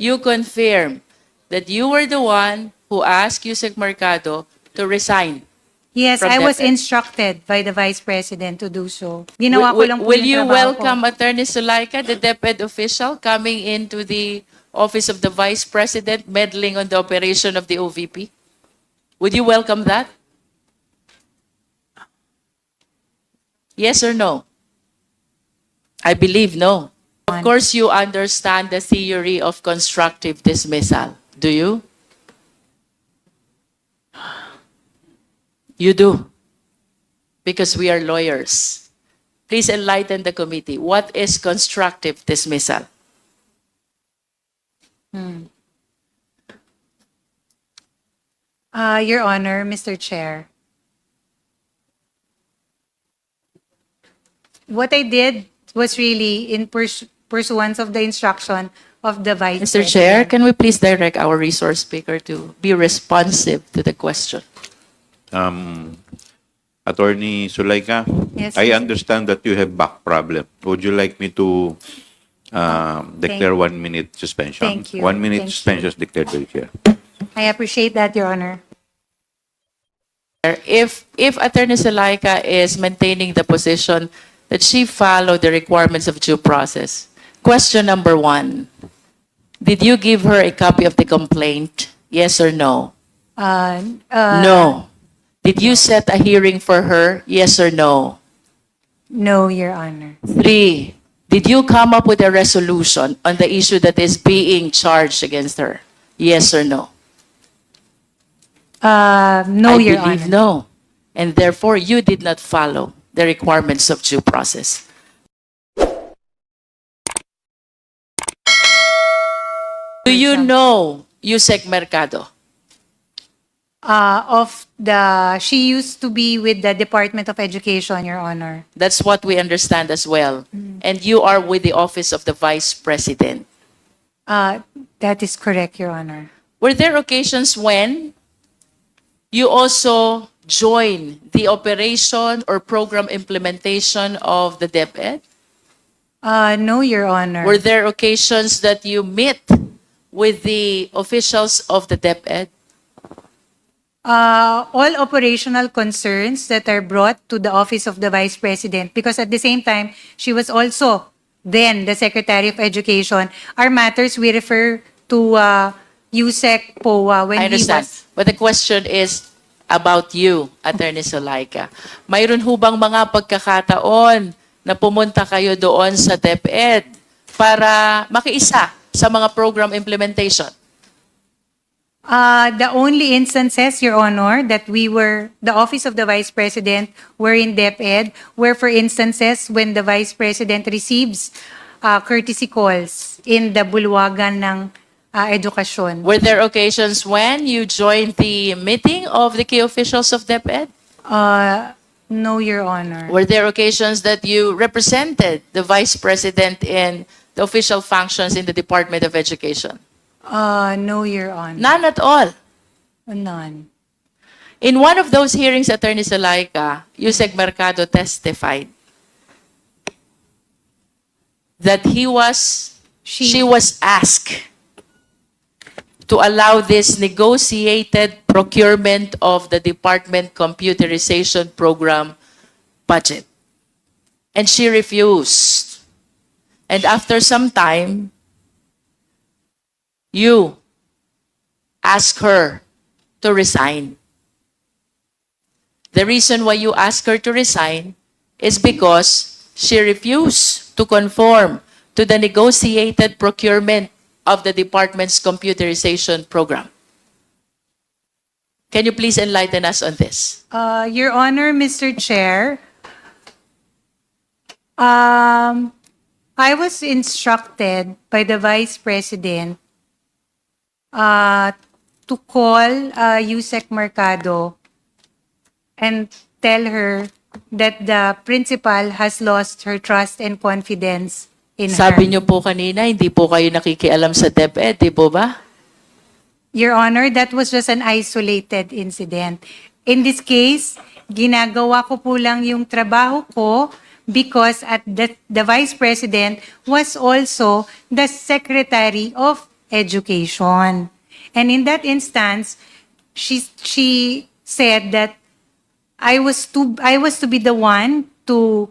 you confirm that you were the one who asked Yusek Mercado to resign. Yes, From I was DepEd. instructed by the Vice President to do so. Ginawa ko lang po Will yung you trabaho ko. welcome Atty Zuleika, the DepEd official, coming into the office of the Vice President, meddling on the operation of the OVP? Would you welcome that? Yes or no? I believe no. Of course, you understand the theory of constructive dismissal. Do you? You do. Because we are lawyers. Please enlighten the committee. What is constructive dismissal? Your Honor, Mr. Chair. What I did was really in pursuance of the instruction of the Vice Mr. President. Chair, can we please direct our resource speaker to be responsive to the question? Attorney Zuleika, Yes, I Mr. understand that you have back problem. Would you like me to declare 1 minute suspension? Thank you. 1 minute Thank you. suspension is declared by the chair. I appreciate that, Your Honor. If Attorney Zuleika is maintaining the position that she followed the requirements of due process, question number 1, did you give her a copy of the complaint? Yes or no? No. Did you set a hearing for her? Yes or no? No, Your Honor. 3, did you come up with a resolution on the issue that is being charged against her? Yes or no? No, I Your believe Honor. no. And therefore, you did not follow the requirements of due process. Do you know Yusek Mercado? She used to be with the Department of Education, Your Honor. That's what we understand as well. And you are with the office of the Vice President. That is correct, Your Honor. Were there occasions when you also joined the operation or program implementation of the DepEd? No, Your Honor. Were there occasions that you meet with the officials of the DepEd? All operational concerns that are brought to the office of the Vice President, because at the same time, she was also then the Secretary of Education, are matters we refer to USEC POA when I he understand. was... But the question is about you, Attorney Zuleika. Mayroon ho bang mga pagkakataon na pumunta kayo doon sa DepEd para makiisa sa mga program implementation? The only instances, Your Honor, that the Office of the Vice President were in DepEd were for instances when the Vice President receives courtesy calls in the bulwagan ng edukasyon. Were there occasions when you joined the meeting of the key officials of DepEd? No, Your Honor. Were there occasions that you represented the Vice President in the official functions in the Department of Education? No, Your Honor. None at all. None. In one of those hearings, Attorney Zuleika, Yusek Mercado testified that she was asked to allow this negotiated procurement of the department computerization program budget. And she refused. And after some time, you asked her to resign. The reason why you asked her to resign is because she refused to conform to the negotiated procurement of the department's computerization program. Can you please enlighten us on this? Your Honor, Mr. Chair, I was instructed by the Vice President to call Yusek Mercado and tell her that the principal has lost her trust and confidence in Sabi her. niyo po kanina, hindi po kayo nakikialam sa DepEd, di po ba? Your Honor, that was just an isolated incident. In this case, ginagawa ko po lang yung trabaho ko because the Vice President was also the Secretary of Education. And in that instance, she said that I was to be the one to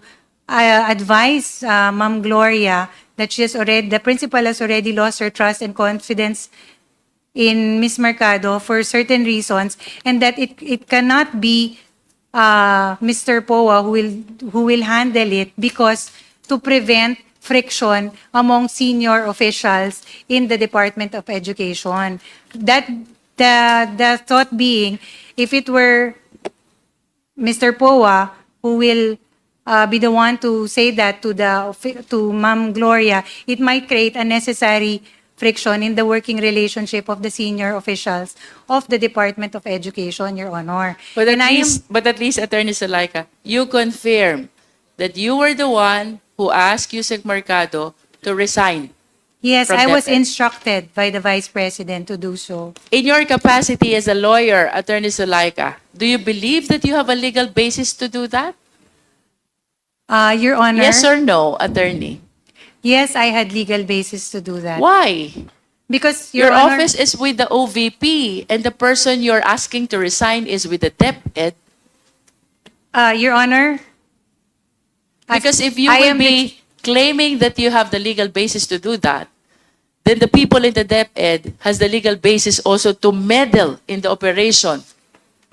advise Ma'am Gloria that the principal has already lost her trust and confidence in Miss Mercado for certain reasons, and that it cannot be Mr. Poa who will handle it, because to prevent friction among senior officials in the Department of Education. That the thought being, if it were Mr. Poa who will be the one to say that to Ma'am Gloria, it might create unnecessary friction in the working relationship of the senior officials of the Department of Education, Your Honor. But And at least, Attorney Zuleika, you confirm that you were the one who asked Yusek Mercado to resign. yes, from I was DepEd. instructed by the Vice President to do so. In your capacity as a lawyer, Attorney Zuleika, do you believe that you have a legal basis to do that? Your Honor, Yes or no, Attorney? yes, I had legal basis to do that. Why? Because Your Honor, office is with the OVP, and the person you're asking to resign is with the DepEd. Your Honor, Because if you I will am be claiming that you have the legal basis to do that, then the people in the DepEd has the legal basis also to meddle in the operation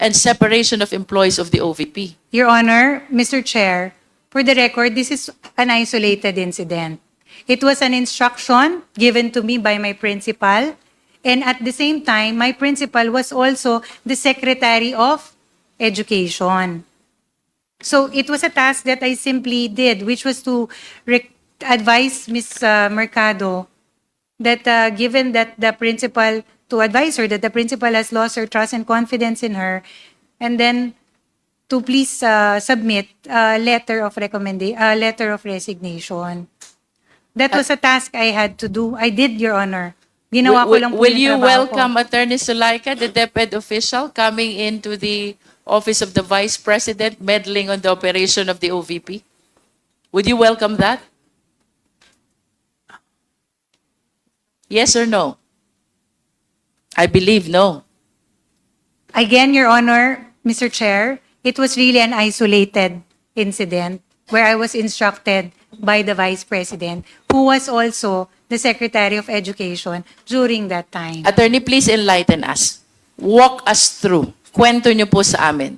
and separation of employees of the OVP. Your Honor, Mr. Chair, for the record, this is an isolated incident. It was an instruction given to me by my principal, and at the same time, my principal was also the Secretary of Education. So it was a task that I simply did, which was to advise Ms. Mercado that given that the principal, to advise her that the principal has lost her trust and confidence in her, and then to please submit a letter of resignation. That was a task I had to do. I did, Your Honor. Ginawa ko lang po Will yung you trabaho ko. welcome Attorney Zuleika, the DepEd official, coming into the office of the Vice President, meddling on the operation of the OVP? Would you welcome that? Yes or no? I believe no. Again, Your Honor, Mr. Chair, it was really an isolated incident where I was instructed by the Vice President, who was also the Secretary of Education during that time. Attorney, please enlighten us. Walk us through. Kwento niyo po sa amin.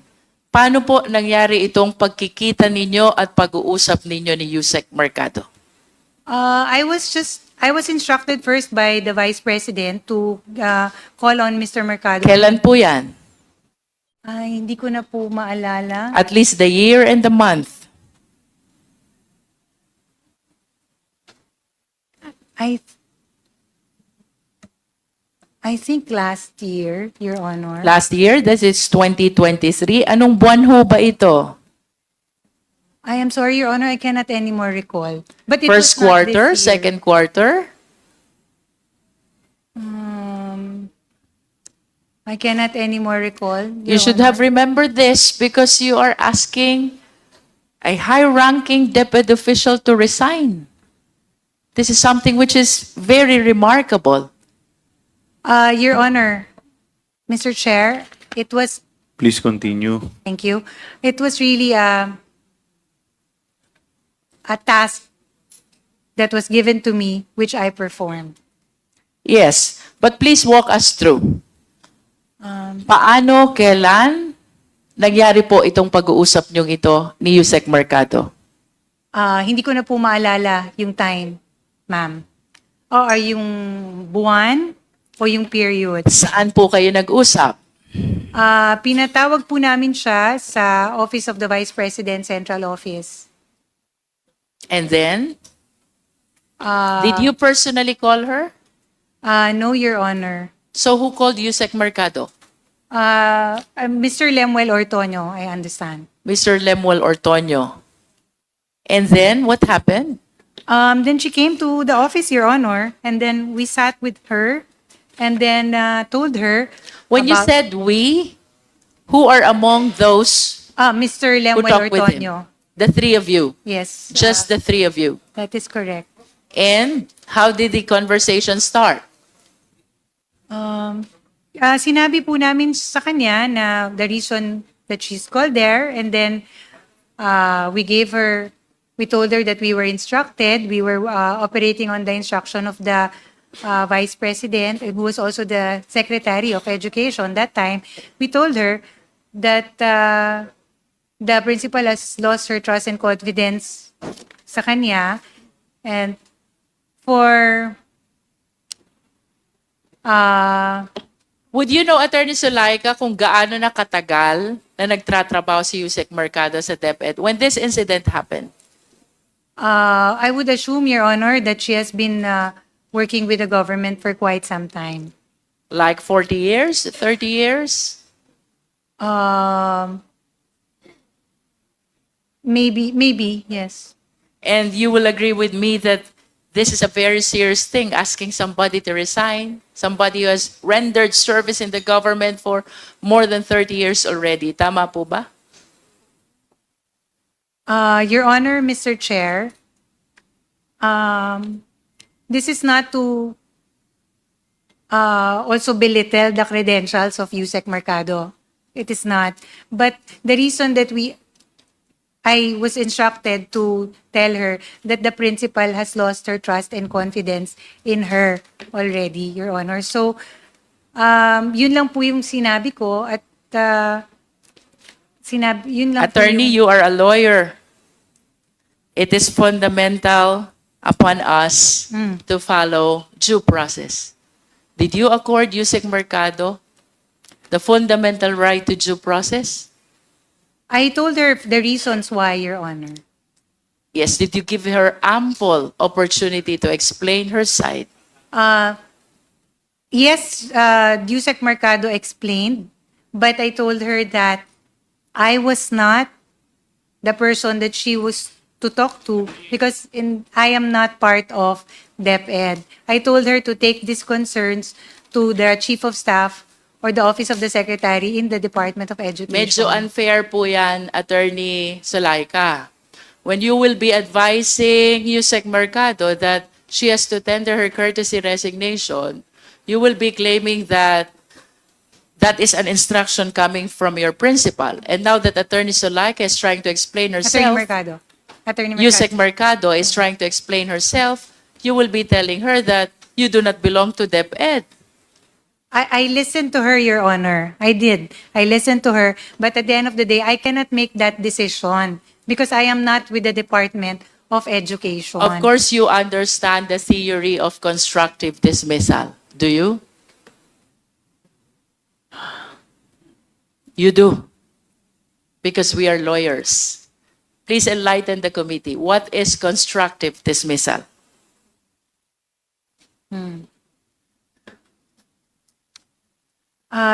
Paano po nangyari itong pagkikita ninyo at pag-uusap ninyo ni Yusek Mercado? I was instructed first by the Vice President to call on Mr. Mercado. Kailan po yan? Ay, hindi ko na po maalala. At least the year and the month. I think last year, Your Honor. Last year, this is 2023. Anong buwan ho ba ito? I am sorry, Your Honor, I cannot anymore recall. But it First was not this quarter, year. second quarter? I cannot anymore recall. You should have remembered this because you are asking a high-ranking DepEd official to resign. This is something which is very remarkable. Your Honor, Mr. Chair, it was, Please continue. thank you, it was really a task that was given to me, which I performed. Yes, but please walk us through. Paano, kailan nangyari po itong pag-uusap niyong ito ni Yusek Mercado? Hindi ko na po maalala yung time, ma'am. O yung buwan o yung period. Saan po kayo nag-usap? Pinatawag po namin siya sa Office of the Vice President Central Office. And then, did you personally call her? No, Your Honor. So who called Yusek Mercado? Mr. Lemuel Ortonio, I understand. Mr. Lemuel Ortonio. And then, what happened? Then she came to the office, Your Honor, and then we sat with her and then told her When you about- said we, who are among those Mr. who Lemuel talked with him? Ortonio. The three of you. Yes. Just the three of you. That is correct. And how did the conversation start? Sinabi po namin sa kanya na the reason that she's called there, and then we told her that we were instructed, we were operating on the instruction of the Vice President, who was also the Secretary of Education that time. We told her that the principal has lost her trust and confidence sa kanya, and for Would you know, Attorney Zuleika, kung gaano na katagal na nagtratrabaho si Yusek Mercado sa DepEd when this incident happened? I would assume, Your Honor, that she has been working with the government for quite some time. Like 40 years, 30 years? Maybe, yes. And you will agree with me that this is a very serious thing, asking somebody to resign, somebody who has rendered service in the government for more than 30 years already. Tama po ba? Your Honor, Mr. Chair, this is not to also belittle the credentials of Yusek Mercado. It is not. But the reason that I was instructed to tell her that the principal has lost her trust and confidence in her already, Your Honor. So, yun lang po yung sinabi ko at yun lang po Attorney, yung- you are a lawyer. It is fundamental upon us to follow due process. Did you accord Yusek Mercado the fundamental right to due process? I told her the reasons why, Your Honor. Yes, did you give her ample opportunity to explain her side? Yes, Yusek Mercado explained, but I told her that I was not the person that she was to talk to because I am not part of DepEd. I told her to take these concerns to the Chief of Staff or the Office of the Secretary in the Department of Education. Medyo unfair po yan, Attorney Zuleika. When you will be advising Yusek Mercado that she has to tender her courtesy resignation, you will be claiming that that is an instruction coming from your principal. And now that Attorney Zuleika is trying to explain Attorney herself, Mercado. Attorney Mercado. Yusek Mercado is trying to explain herself, you will be telling her that you do not belong to DepEd. I listened to her, Your Honor. I did. I listened to her. But at the end of the day, I cannot make that decision because I am not with the Department of Education. Of course, you understand the theory of constructive dismissal. Do you? You do. Because we are lawyers. Please enlighten the committee. What is constructive dismissal?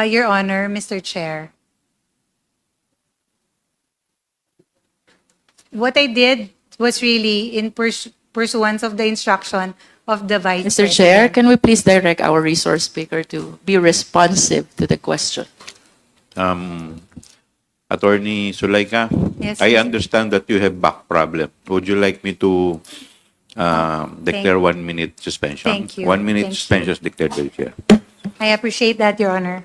Your Honor, Mr. Chair. What I did was really in pursuance of the instruction of the Vice Mr. President. Chair, can we please direct our resource speaker to be responsive to the question? Attorney Zuleika, Yes, I Mr. understand that you have back problem. Would you like me to declare 1 minute suspension? Thank you. 1 minute Thank you. suspension is declared by the chair. I appreciate that, Your Honor.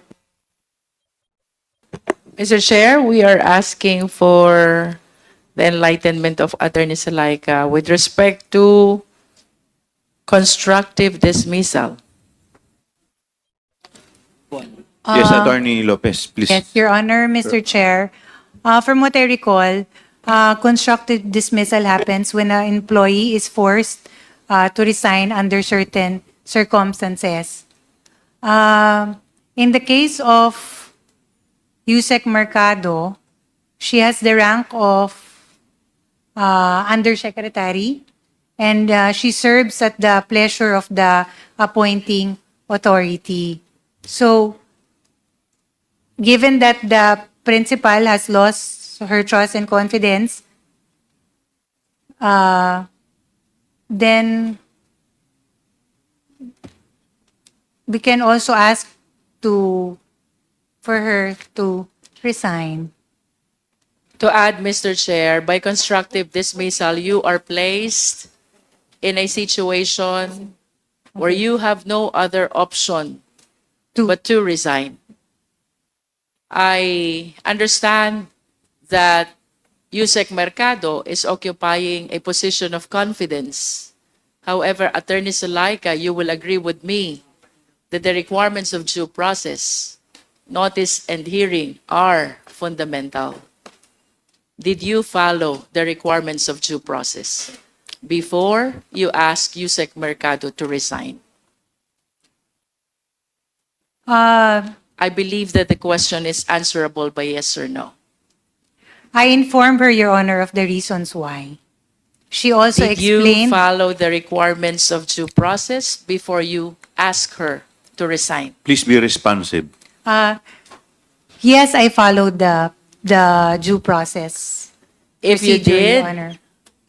Mr. Chair, we are asking for the enlightenment of Attorney Zuleika with respect to constructive dismissal. Yes, Attorney Lopez, please. Yes, Your Honor, Mr. Chair. From what I recall, constructive dismissal happens when an employee is forced to resign under certain circumstances. In the case of Yusek Mercado, she has the rank of undersecretary, and she serves at the pleasure of the appointing authority. So, given that the principal has lost her trust and confidence, then we can also ask for her to resign. To add, Mr. Chair, by constructive dismissal, you are placed in a situation where you have no other option but to resign. I understand that Yusek Mercado is occupying a position of confidence. However, Attorney Zuleika, you will agree with me that the requirements of due process, notice and hearing are fundamental. Did you follow the requirements of due process before you asked Yusek Mercado to resign? I believe that the question is answerable by yes or no. I informed her, Your Honor, of the reasons why. She also Did you explained. follow the requirements of due process before you asked her to resign? Please be responsive. Yes, I followed the due process If you procedure, Your did, Honor.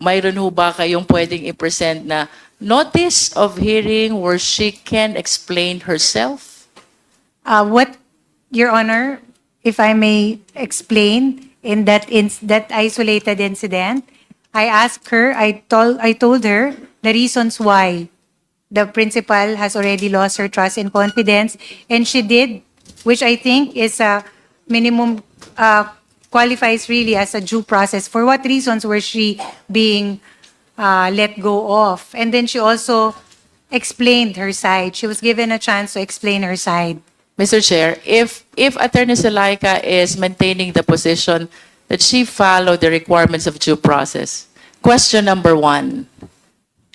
mayroon ho ba kayong pwedeng i-present na notice of hearing where she can explain herself? What, Your Honor, if I may explain, in that isolated incident, I asked her, I told her the reasons why the principal has already lost her trust and confidence, and she did, which I think is a minimum, qualifies really as a due process. For what reasons was she being let go of? And then she also explained her side. She was given a chance to explain her side. Mr. Chair, if Attorney Zuleika is maintaining the position that she followed the requirements of due process, question number 1,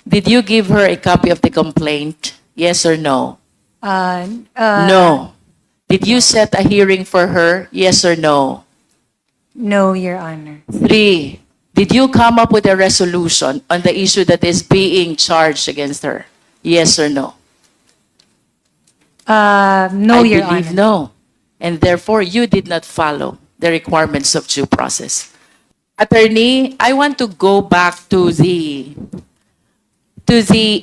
did you give her a copy of the complaint? Yes or no? No. Did you set a hearing for her? Yes or no? No, Your Honor. 3, did you come up with a resolution on the issue that is being charged against her? Yes or no? No, I Your believe Honor. no. And therefore, you did not follow the requirements of due process. Attorney, I want to go back to the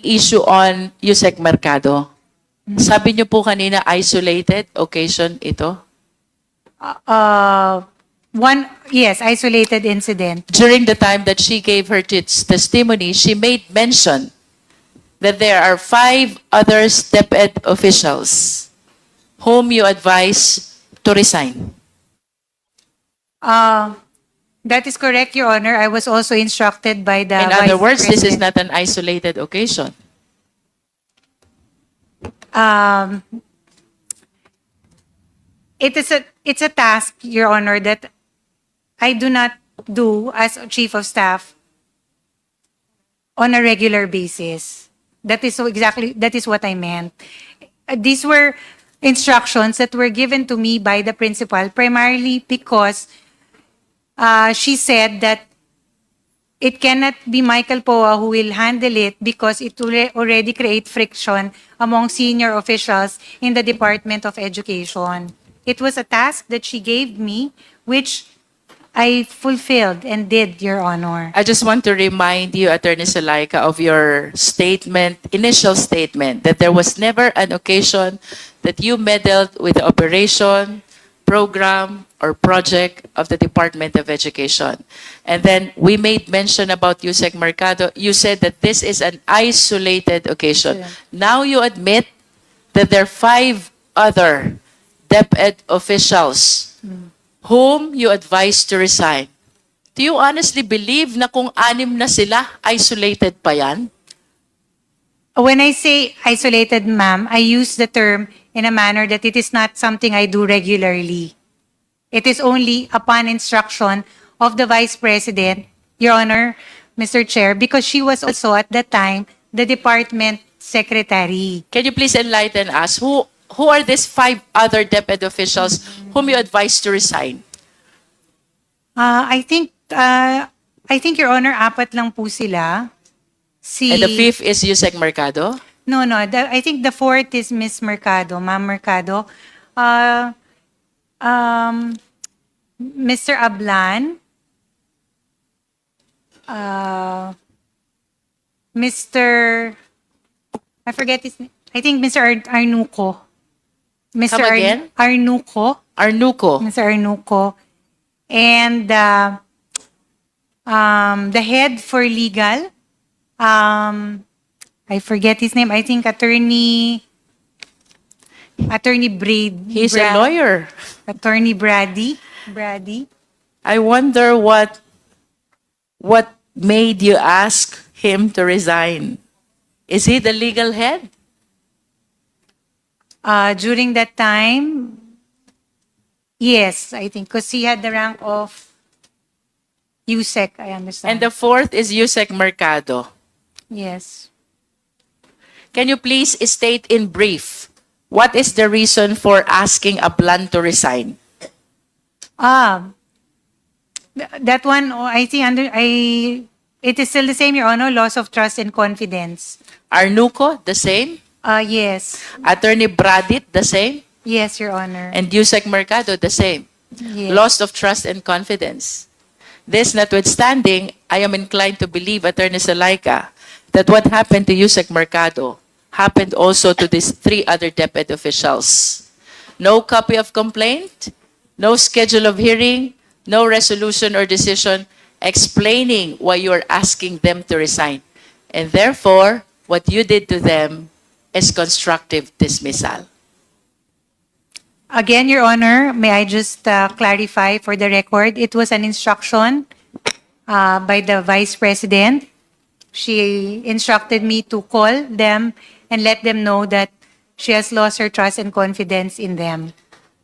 issue on Yusek Mercado. Sabi niyo po kanina, isolated occasion ito? Yes, isolated incident. During the time that she gave her testimony, she made mention that there are 5 other step-ed officials whom you advise to resign. That is correct, Your Honor. I was also instructed by the In other Vice words, this is President. not an isolated occasion. It's a task, Your Honor, that I do not do as Chief of Staff on a regular basis. That is what I meant. These were instructions that were given to me by the principal, primarily because she said that it cannot be Michael Poa who will handle it because it will already create friction among senior officials in the Department of Education. It was a task that she gave me, which I fulfilled and did, Your Honor. I just want to remind you, Attorney Zuleika, of your statement, initial statement, that there was never an occasion that you meddled with the operation, program, or project of the Department of Education. And then we made mention about Yusek Mercado. You said that this is an isolated occasion. Yeah. Now you admit that there are 5 other DepEd officials whom you advised to resign. Do you honestly believe na kung 6 na sila, isolated pa yan? When I say isolated, ma'am, I use the term in a manner that it is not something I do regularly. It is only upon instruction of the Vice President, Your Honor, Mr. Chair, because she was also at that time the department secretary. Can you please enlighten us? Who are these 5 other DepEd officials whom you advised to resign? I think, Your Honor, 4 lang po sila. And the 5th is Yusek Mercado? No. I think the 4th is Miss Mercado, Ma'am Mercado. Mr. Ablan. Mr. I forget his name. I think Mr. Arnuco. Mr. Come again? Arnuco. Arnuco. Mr. Arnuco. And the head for legal, I forget his name. I think Attorney Attorney Braid. He's a lawyer. Attorney Brady. I wonder what made you ask him to resign. Is he the legal head? During that time, yes, I think, because he had the rank of USEC, I understand. And the fourth is Yusek Mercado. Yes. Can you please state in brief, what is the reason for asking Ablan to resign? That one, oh, I think it is still the same, Your Honor, loss of trust and confidence. Arnuco, the same? Yes. Attorney Bradit, the same? Yes, Your Honor. And Yusek Mercado, the same? Yes. Loss of trust and confidence. This notwithstanding, I am inclined to believe, Attorney Zuleika, that what happened to Yusek Mercado happened also to these three other DepEd officials. No copy of complaint, no schedule of hearing, no resolution or decision explaining why you are asking them to resign. And therefore, what you did to them is constructive dismissal. Again, Your Honor, may I just clarify for the record, it was an instruction by the Vice President. She instructed me to call them and let them know that she has lost her trust and confidence in them.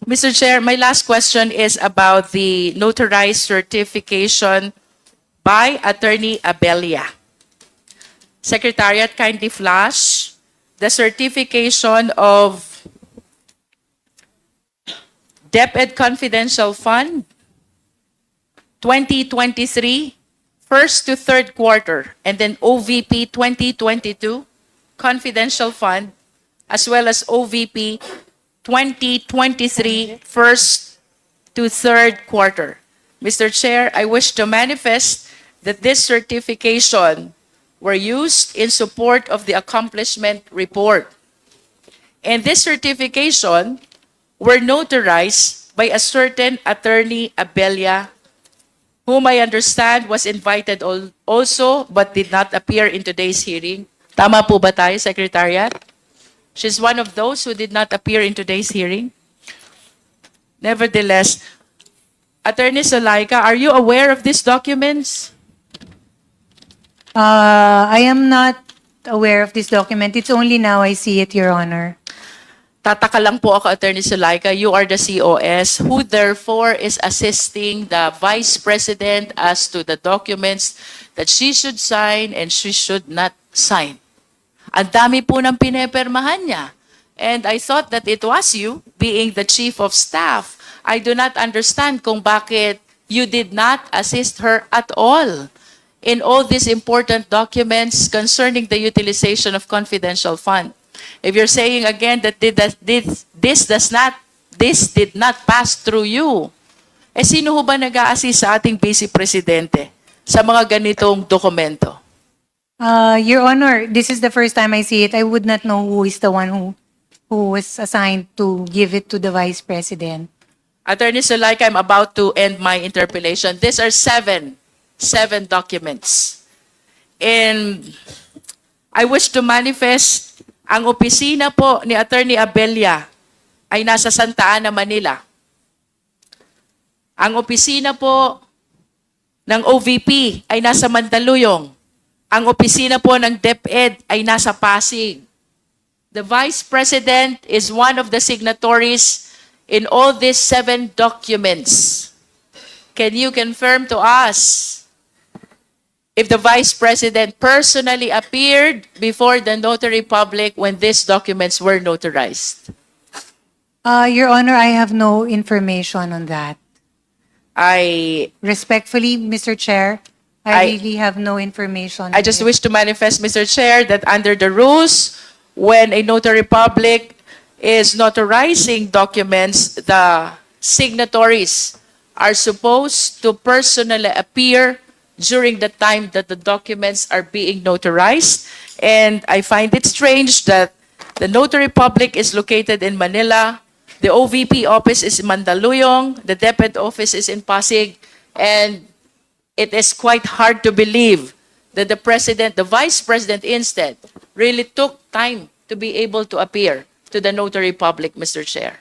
Mr. Chair, my last question is about the notarized certification by Attorney Abelia. Secretariat, kindly flash the certification of DepEd Confidential Fund 2023, first to third quarter, and then OVP 2022 Confidential Fund, as well as OVP 2023, first to third quarter. Mr. Chair, I wish to manifest that this certification were used in support of the accomplishment report. And this certification were notarized by a certain Attorney Abelia, whom I understand was invited also but did not appear in today's hearing. Tama po ba tayo, Secretariat? She's one of those who did not appear in today's hearing. Nevertheless, Attorney Zuleika, are you aware of these documents? I am not aware of this document. It's only now I see it, Your Honor. Tataka lang po ako, Attorney Zuleika, you are the COS, who therefore is assisting the Vice President as to the documents that she should sign and she should not sign. Ang dami po ng pinepermahan niya. And I thought that it was you, being the Chief of Staff. I do not understand kung bakit you did not assist her at all in all these important documents concerning the utilization of confidential fund. If you're saying again that this did not pass through you, eh sino ho ba nag-a-assist sa ating Vice Presidente sa mga ganitong dokumento? Your Honor, this is the first time I see it. I would not know who is the one who was assigned to give it to the Vice President. Attorney Zuleika, I'm about to end my interpellation. These are seven documents. And I wish to manifest, ang opisina po ni Attorney Abelia ay nasa Santa Ana, Manila. Ang opisina po ng OVP ay nasa Mandaluyong. Ang opisina po ng DepEd ay nasa Pasig. The Vice President is one of the signatories in all these 7 documents. Can you confirm to us if the Vice President personally appeared before the notary public when these documents were notarized? Your Honor, I have no information on that. Respectfully, Mr. Chair, I really have no information. I just wish to manifest, Mr. Chair, that under the rules, when a notary public is notarizing documents, the signatories are supposed to personally appear during the time that the documents are being notarized. And I find it strange that the notary public is located in Manila, the OVP office is in Mandaluyong, the DepEd office is in Pasig, and it is quite hard to believe that the Vice President instead, really took time to be able to appear. to the notary public, Mr. Chair.